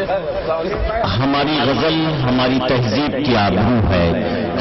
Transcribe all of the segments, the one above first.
ہماری غزل ہماری تہذیب کی آبرو ہے،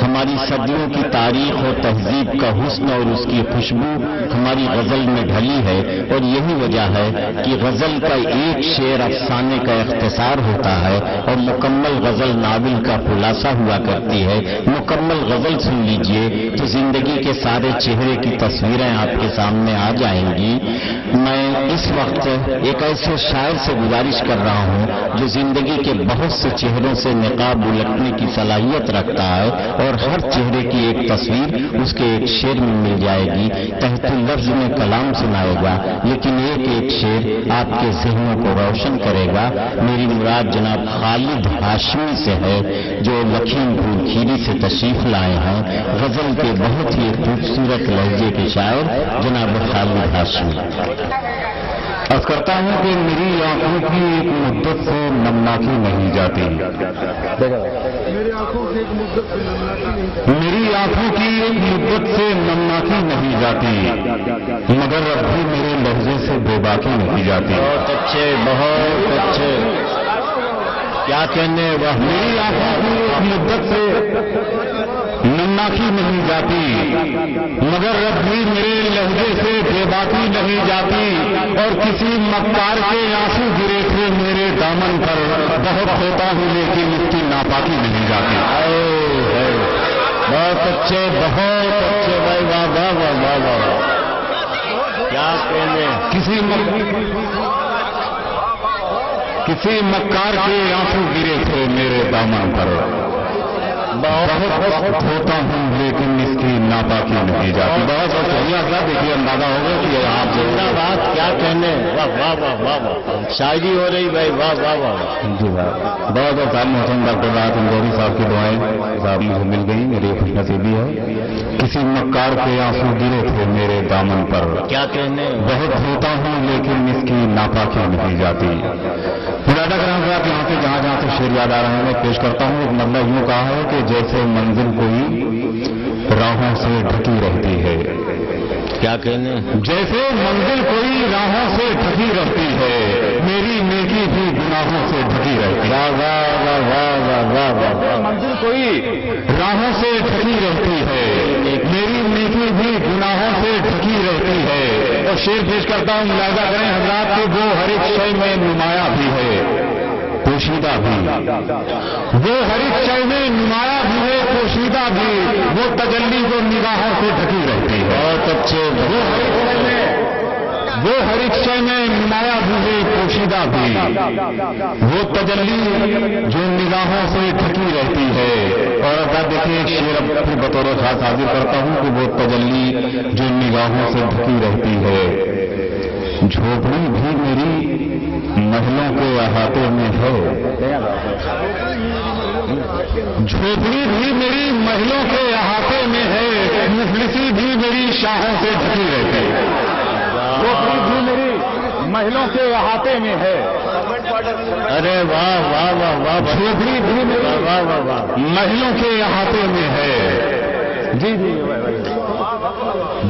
ہماری صدیوں کی تاریخ اور تہذیب کا حسن اور اس کی خوشبو ہماری غزل میں ڈھلی ہے، اور یہی وجہ ہے کہ غزل کا ایک شعر افسانے کا اختصار ہوتا ہے اور مکمل غزل ناول کا خلاصہ ہوا کرتی ہے۔ مکمل غزل سن لیجئے تو زندگی کے سارے چہرے کی تصویریں آپ کے سامنے آ جائیں گی۔ میں اس وقت ایک ایسے شاعر سے گزارش کر رہا ہوں جو زندگی کے بہت سے چہروں سے نقاب الٹنے کی صلاحیت رکھتا ہے، اور ہر چہرے کی ایک تصویر اس کے ایک شعر میں مل جائے گی۔ تحت لفظ میں کلام سنائے گا، لیکن ایک ایک شعر آپ کے ذہنوں کو روشن کرے گا۔ میری مراد جناب خالد ہاشمی سے ہے، جو لکھیم پور کھیری سے تشریف لائے ہیں، غزل کے بہت ہی خوبصورت لہجے کے شاعر جناب خالد ہاشمی۔ عرض کرتا ہوں کہ میری آنکھوں کی ایک مدت سے نمناکی نہیں جاتی، میری آنکھوں کی ایک مدت سے نمناکی نہیں جاتی، مگر اب بھی میرے لہجے سے بے باکی نہیں جاتی۔ بہت اچھے، بہت اچھے، کیا کہنے وہ۔ میری آنکھوں کی ایک مدت سے نمناکی نہیں جاتی، مگر اب بھی میرے لہجے سے بے باکی نہیں جاتی، اور کسی مکار کے آنسو گرے تھے میرے دامن پر، بہت ہوتا ہوں لیکن اس کی ناپاکی نہیں جاتی۔ بہت اچھے، بہت اچھے بھائی، واہ واہ واہ واہ واہ، کیا کہنے۔ کسی مکار کے آنسو گرے تھے میرے دامن پر، بہت ہوتا ہوں لیکن اس کی ناپاکی نہیں جاتی۔ بہت شکریہ صاحب، دیکھیے اندازہ ہوگا کہ آپ زندہ باد، کیا کہنے، واہ واہ واہ واہ واہ، شاعری ہو رہی بھائی، واہ واہ واہ۔ جی بھائی، بہت صاحب محسن ڈاکٹر راحت انگوری صاحب کی دعائیں صاحب مجھے مل گئی، میری خوش نصیبی ہے۔ کسی مکار کے آنسو گرے تھے میرے دامن پر، کیا کہنے، بہت ہوتا ہوں لیکن اس کی ناپاکی نہیں جاتی۔ مرادا کرام صاحب، یہاں سے جہاں جہاں سے شعر یاد آ رہے ہیں میں پیش کرتا ہوں۔ ایک مرلہ یوں کہا ہے کہ جیسے منزل کوئی راہوں سے ڈھکی رہتی ہے، کیا کہنے، جیسے منزل کوئی راہوں سے ڈھکی رہتی ہے، میری نیکی بھی گناہوں سے ڈھکی رہتی ہے۔ واہ واہ واہ واہ واہ واہ واہ، منزل کوئی راہوں سے ڈھکی رہتی ہے، میری نیکی بھی گناہوں سے ڈھکی رہتی ہے۔ اور شعر پیش کرتا ہوں، ملاحظہ کریں حضرات، کہ وہ ہر ایک شے میں نمایاں بھی ہے پوشیدہ بھی، وہ ہر ایک شے میں نمایاں بھی ہے پوشیدہ بھی، وہ تجلی جو نگاہوں سے ڈھکی رہتی ہے۔ بہت اچھے، وہ ہر ایک شے میں نمایاں بھی ہے پوشیدہ بھی، وہ تجلی جو نگاہوں سے ڈھکی رہتی ہے۔ اور اب دیکھیں ایک شعر اب پھر بطور خاص حاضر کرتا ہوں کہ وہ تجلی جو نگاہوں سے ڈھکی رہتی ہے، جھوپڑی بھی میری محلوں کے احاطے میں ہے، جھوپڑی بھی میری محلوں کے احاطے میں ہے، مفلسی بھی میری شاہوں سے ڈھکی رہتی ہے۔ جھوپڑی بھی میری محلوں کے احاطے میں ہے، ارے واہ واہ واہ واہ، جھوپڑی بھی میری واہ واہ واہ، محلوں کے احاطے میں ہے۔ جی جی،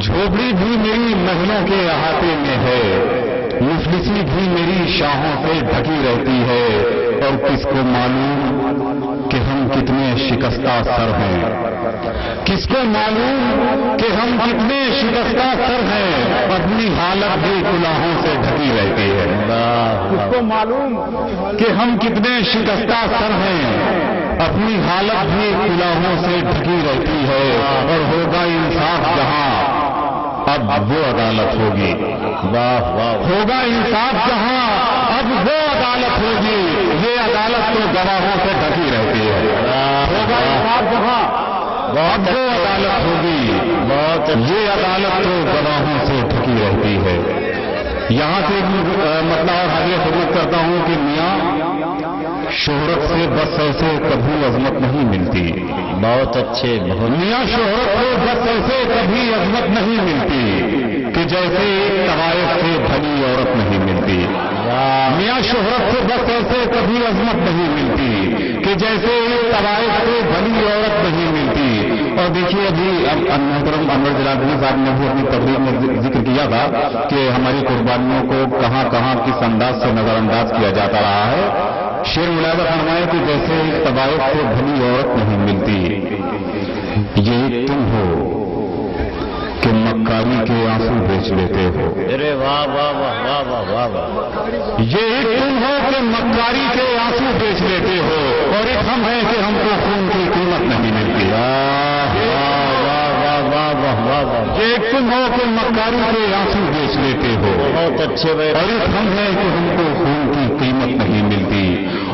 جھوپڑی بھی میری محلوں کے احاطے میں ہے، مفلسی بھی میری شاہوں سے ڈھکی رہتی ہے، اور کس کو معلوم کہ ہم کتنے شکستہ سر ہیں، کس کو معلوم کہ ہم کتنے شکستہ سر ہیں، اپنی حالت بھی گناہوں سے ڈھکی رہتی ہے۔ کس کو معلوم کہ ہم کتنے شکستہ سر ہیں، اپنی حالت بھی گناہوں سے ڈھکی رہتی ہے، اور ہوگا انصاف جہاں اب وہ عدالت ہوگی۔ واہ واہ، ہوگا انصاف جہاں اب وہ عدالت ہوگی، یہ عدالت تو گواہوں سے ڈھکی رہتی ہے۔ ہوگا انصاف جہاں اب وہ عدالت ہوگی، یہ عدالت تو گواہوں سے ڈھکی رہتی ہے۔ یہاں سے مسئلہ اور حاضر خدمت کرتا ہوں کہ میاں شہرت سے بس ایسے کبھی عظمت نہیں ملتی۔ بہت اچھے، بہت میاں شہرت سے بس ایسے کبھی عظمت نہیں ملتی کہ جیسے طوائف سے بھلی عورت نہیں ملتی۔ میاں شہرت سے بس ایسے کبھی عظمت نہیں ملتی کہ جیسے طوائف سے بھلی عورت نہیں ملتی۔ اور دیکھیے ابھی محترم انور جلال صاحب نے بھی اپنی تقریر میں ذکر کیا تھا کہ ہماری قربانیوں کو کہاں کہاں کس انداز سے نظر انداز کیا جاتا رہا ہے۔ شعر ملاحظہ فرمائے کہ جیسے طبائف سے بھلی عورت نہیں ملتی، یہ تم ہو کہ مکاری کے آنسو بیچ لیتے ہو۔ ارے واہ واہ واہ واہ واہ واہ واہ، یہ تم ہو کہ مکاری کے آنسو بیچ لیتے ہو، اور ایک ہم ہیں کہ ہم کو خون کی قیمت نہیں ملتی۔ ایک تم ہو کہ مکاری کے آنسو بیچ لیتے ہو، بہت اچھے بھائی، اور ایک ہم ہیں کہ ہم کو خون کی قیمت نہیں ملتی،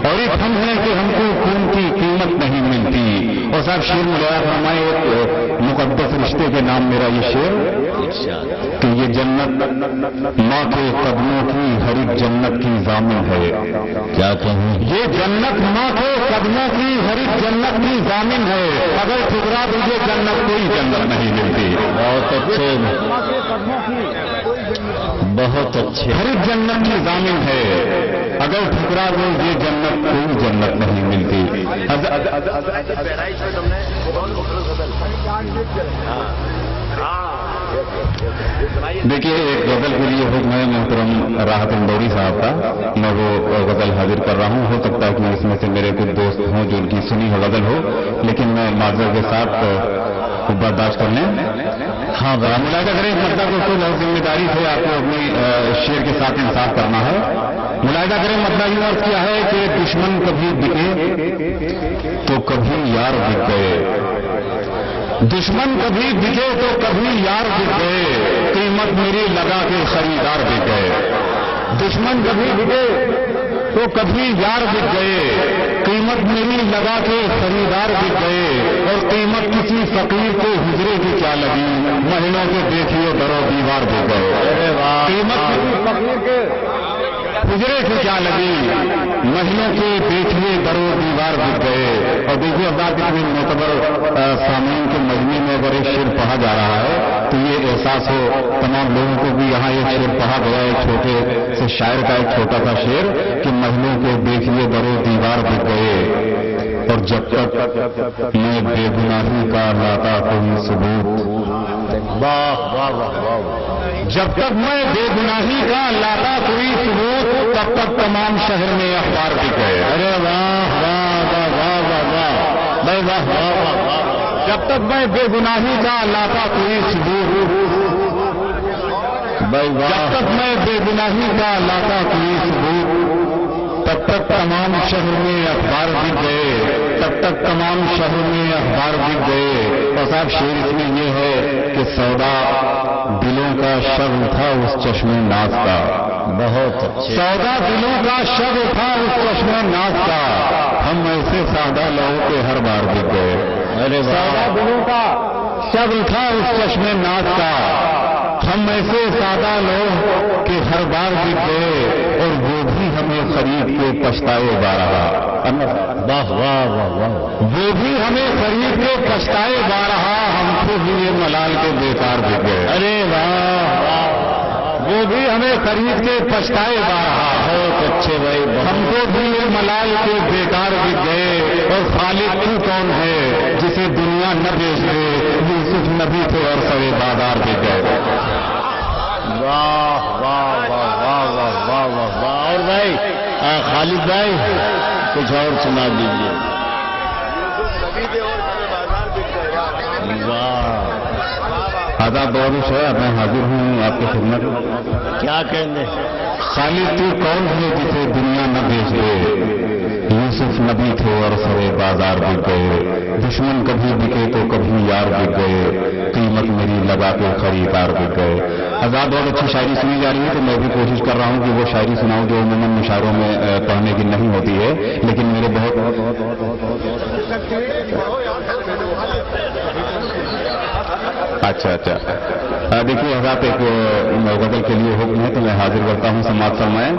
اور ایک ہم ہیں کہ ہم کو خون کی قیمت نہیں ملتی۔ اور صاحب شعر ملاحظہ فرمائے، ایک مقدس رشتے کے نام میرا یہ شعر کہ یہ جنت ماں کے قدموں کی ہر ایک جنت کی ضامن ہے۔ کیا کہیں؟ یہ جنت ماں کے قدموں کی ہر ایک جنت کی ضامن ہے، اگر ٹھکرا دیجیے جنت کوئی جنت نہیں ملتی۔ بہت اچھے، بہت اچھے، ہر ایک جنت کی ضامن ہے، اگر ٹھکرا دو یہ جنت کوئی جنت نہیں ملتی۔ دیکھیے ایک غزل کے لیے حکم ہے محترم راحت اندوری صاحب کا، میں وہ غزل حاضر کر رہا ہوں۔ ہو سکتا ہے کہ اس میں سے میرے کچھ دوست ہوں جو ان کی سنی ہو غزل ہو، لیکن میں معذرت کے ساتھ برداشت کر لیں۔ ہاں ملاحظہ کریں، مطلب کو بہت ذمہ داری سے آپ کو اپنی شعر کے ساتھ انصاف کرنا ہے۔ ملاحظہ کریں، مطلب یہ عرض کیا ہے کہ دشمن کبھی بکے تو کبھی یار بک گئے، دشمن کبھی بکے تو کبھی یار بک گئے، قیمت میری لگا کے خریدار بک گئے۔ دشمن کبھی بکے تو کبھی یار بک گئے، قیمت میری لگا کے خریدار بک گئے، اور قیمت کسی فقیر کو ہجرے کی کیا لگی، مہینوں کے دیکھیے درو دیوار بک گئے۔ قیمت کسی فقیر کے ہجرے کی کیا لگی، مہینوں کے دیکھیے درو دیوار بک گئے۔ اور دیکھیے افراد اتنے معتبر سامعین کے مجمع میں اگر ایک شعر پڑھا جا رہا ہے تو یہ احساس ہو تمام لوگوں کو بھی یہاں ایک شعر پڑھا گیا ہے، ایک چھوٹے سے شاعر کا ایک چھوٹا سا شعر کہ مہینوں کے دیکھیے درو دیوار بک گئے، اور جب تک میں بے گناہی کا لاتا کوئی ثبوت، واہ واہ واہ واہ، جب تک میں بے گناہی کا لاتا کوئی ثبوت، تب تک تمام شہر میں اخبار بک گئے۔ ارے واہ واہ واہ واہ واہ واہ بھائی، واہ واہ واہ واہ، جب تک میں بے گناہی کا لاتا کوئی ثبوت، بھائی جب واہ، تک میں بے گناہی کا لاتا کوئی ثبوت، تب تک تمام شہر میں اخبار بک گئے، تب تک تمام شہر میں اخبار بک گئے۔ اور صاحب شعر اس میں یہ ہے کہ سودا دلوں کا شغل تھا اس چشمے ناز کا، بہت اچھے، سودا دلوں کا شغل تھا اس چشمے ناز کا، ہم ایسے سادہ لوگوں کے ہر بار بک گئے۔ ارے سودا واہ، دلوں کا شغل تھا اس چشمے ناز کا، ہم ایسے سادہ لوگ کہ ہر بار بک گئے، اور وہ بھی ہمیں خرید کے پچھتائے جا رہا۔ واہ واہ واہ واہ، وہ بھی ہمیں خرید کے پچھتائے جا رہا، ہم کو بھی یہ ملال کے بیکار بک گئے۔ ارے واہ واہ، وہ بھی ہمیں خرید کے پچھتائے جا رہا، بہت اچھے بھائی، ہم کو بھی یہ ملال کے بیکار بک گئے۔ اور خالق تو کون ہے جسے دنیا نہ بیچ دے، یوسف نبی تھے اور سوے بازار بک گئے۔ واہ واہ واہ واہ واہ واہ واہ واہ۔ اور بھائی خالد بھائی کچھ اور سنا دیجیے۔ واہ، آداب دور شعر میں حاضر ہوں آپ کی خدمت۔ کیا کہنے، خالد تو کون ہے جسے دنیا نہ بیچ دے، یوسف نبی تھے اور سوے بازار بک گئے، دشمن کبھی بکے تو کبھی یار بک گئے، قیمت میری لگا کے خریدار بک گئے۔ آزاد بہت اچھی شاعری سنی جا رہی ہے، تو میں بھی کوشش کر رہا ہوں کہ وہ شاعری سناؤں جو عموماً مشاعروں میں پڑھنے کی نہیں ہوتی ہے، لیکن میرے بہت اچھا دیکھیے حضرات ایک غزل کے لیے حکم ہے تو میں حاضر کرتا ہوں، سماعت فرمائیں۔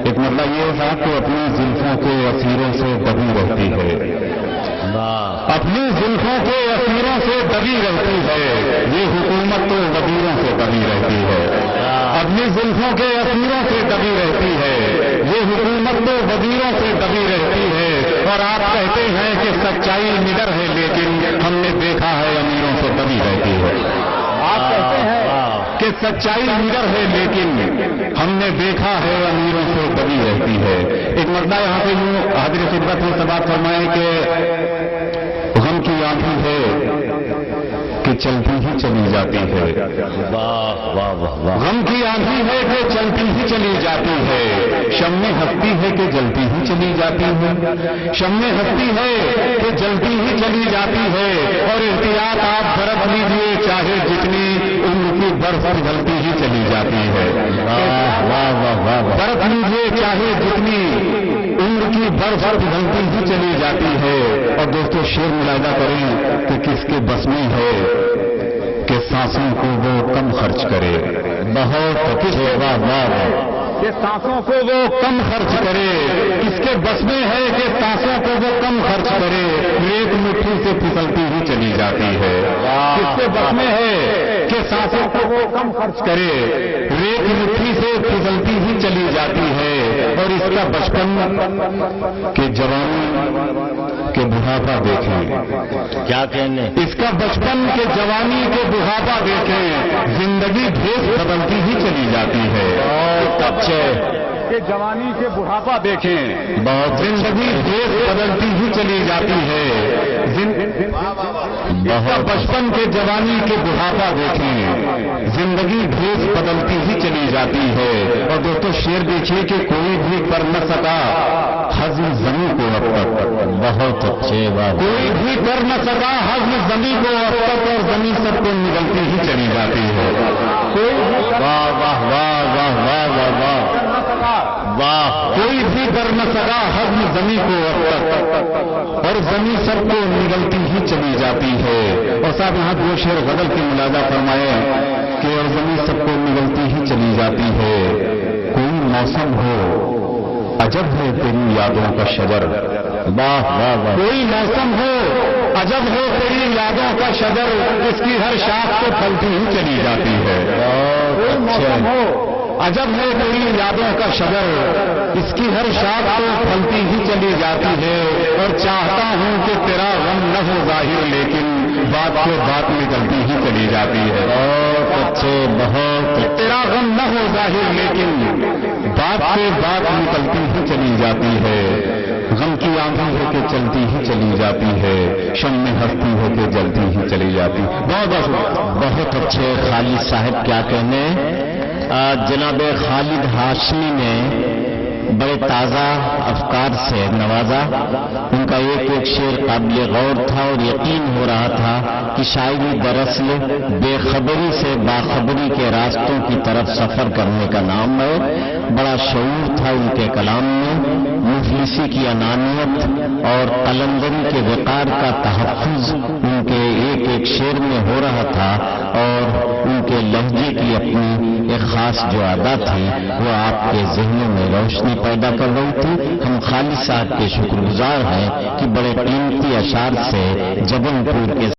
ایک مطلب یہ ہے صاحب کہ اپنی زلفوں کے اسیروں سے دبی رہتی ہے، اپنی زلفوں کے اسیروں سے دبی رہتی ہے، یہ حکومت تو وزیروں سے دبی رہتی ہے، اپنی زلفوں کے اسیروں سے دبی رہتی ہے، یہ حکومت تو وزیروں سے دبی رہتی ہے۔ اور آپ کہتے ہیں کہ سچائی نڈر ہے، لیکن ہم نے دیکھا ہے امیروں سے دبی رہتی ہے۔ آپ کہتے ہیں کہ سچائی نگر ہے لیکن ہم نے دیکھا ہے امیروں سے دبی رہتی ہے. ایک مرتبہ یہاں پہ یوں حاضر خدمت میں سبات فرمائے کہ غم کی آندھی ہے کہ چلتی ہی چلی جاتی ہے. غم کی آندھی ہے کہ چلتی ہی چلی جاتی ہے. شمع ہستی ہے کہ جلتی ہی چلی جاتی ہے. شمع ہستی ہے کہ جلتی ہی چلی جاتی ہے. اور احتیاط آپ برت لیجیے چاہے جتنی عمر کی برف پگھلتی ہی چلی جاتی ہے. برت لیجیے چاہے جتنی عمر کی برف پگھلتی ہی چلی جاتی ہے. اور دوستو شعر ملاحظہ کریں کہ کس کے بس میں ہے کہ سانسوں کو وہ کم خرچ کرے. بہت اچھے کہ سانسوں کو وہ کم خرچ کرے. کس کے بس میں ہے کہ سانسوں کو وہ کم خرچ کرے. ایک مٹھی سے پھسلتی ہی چلی جاتی ہے. کس کے بس میں ہے کہ سانسوں کو وہ کم خرچ کرے. ایک مٹھی سے پھسلتی ہی چلی جاتی ہے. اور اس کا بچپن کے جوانی کے بڑھاپا دیکھیں. کیا کہنے اس کا بچپن کے جوانی کے بڑھاپا دیکھیں. زندگی بھیس بدلتی ہی چلی جاتی ہے. کہ جوانی کے بڑھاپا دیکھیں. بہت زندگی بھیس بدلتی ہی چلی جاتی ہے. اس کا بچپن کے جوانی کے بڑھاپا دیکھیں. زندگی بھیس بدلتی ہی چلی جاتی ہے. اور دوستو شعر دیکھیے کہ کوئی بھی کر نہ سکا ہضم زمین کو اب تک. بہت اچھے بات. کوئی بھی کر نہ سکا ہضم زمین کو اب تک. اور زمین سب کو نگلتی ہی چلی جاتی ہے. واہ واہ واہ واہ واہ واہ واہ واہ. کوئی بھی کر نہ سکا ہضم زمین کو اب تک. اور زمین سب کو نگلتی ہی چلی جاتی ہے. اور صاحب یہاں دو شعر غزل کی ملاحظہ فرمائے کہ اور زمین سب کو نگلتی ہی چلی جاتی ہے. کوئی موسم ہو عجب ہے تیری یادوں کا شجر. واہ واہ واہ. کوئی موسم ہو عجب ہے تیری یادوں کا شجر. اس کی ہر شاخ کو پھلتی ہی چلی جاتی ہے. کوئی موسم ہو عجب ہے تیری یادوں کا شجر. اس کی ہر شاخ کو پھلتی ہی چلی جاتی ہے. اور چاہتا ہوں کہ تیرا غم نہ ہو ظاہر لیکن بات کے بات نکلتی ہی چلی جاتی ہے. بہت اچھے. بہت تیرا غم نہ ہو ظاہر لیکن بات کے بات نکلتی ہی چلی جاتی ہے. غم کی آندھی ہے کہ چلتی ہی چلی جاتی ہے. شمع ہستی ہے کہ جلتی ہی چلی جاتی. بہت اچھے خالد صاحب. کیا کہنے. جناب خالد ہاشمی نے بڑے تازہ افکار سے نوازا. ان کا ایک ایک شعر قابل غور تھا اور یقین ہو رہا تھا کہ شاعری دراصل بے خبری سے باخبری کے راستوں کی طرف سفر کرنے کا نام ہے. بڑا شعور تھا ان کے کلام میں. مفلسی کی انانیت اور قلندری کے وقار کا تحفظ ان کے ایک ایک شعر میں ہو رہا تھا. اور ان کے لہجے کی اپنی ایک خاص جو ادا تھی وہ آپ کے ذہنوں میں روشنی پیدا کر رہی تھی. ہم خالد صاحب کے شکر گزار ہیں کہ بڑے قیمتی اشعار سے جبل پور کے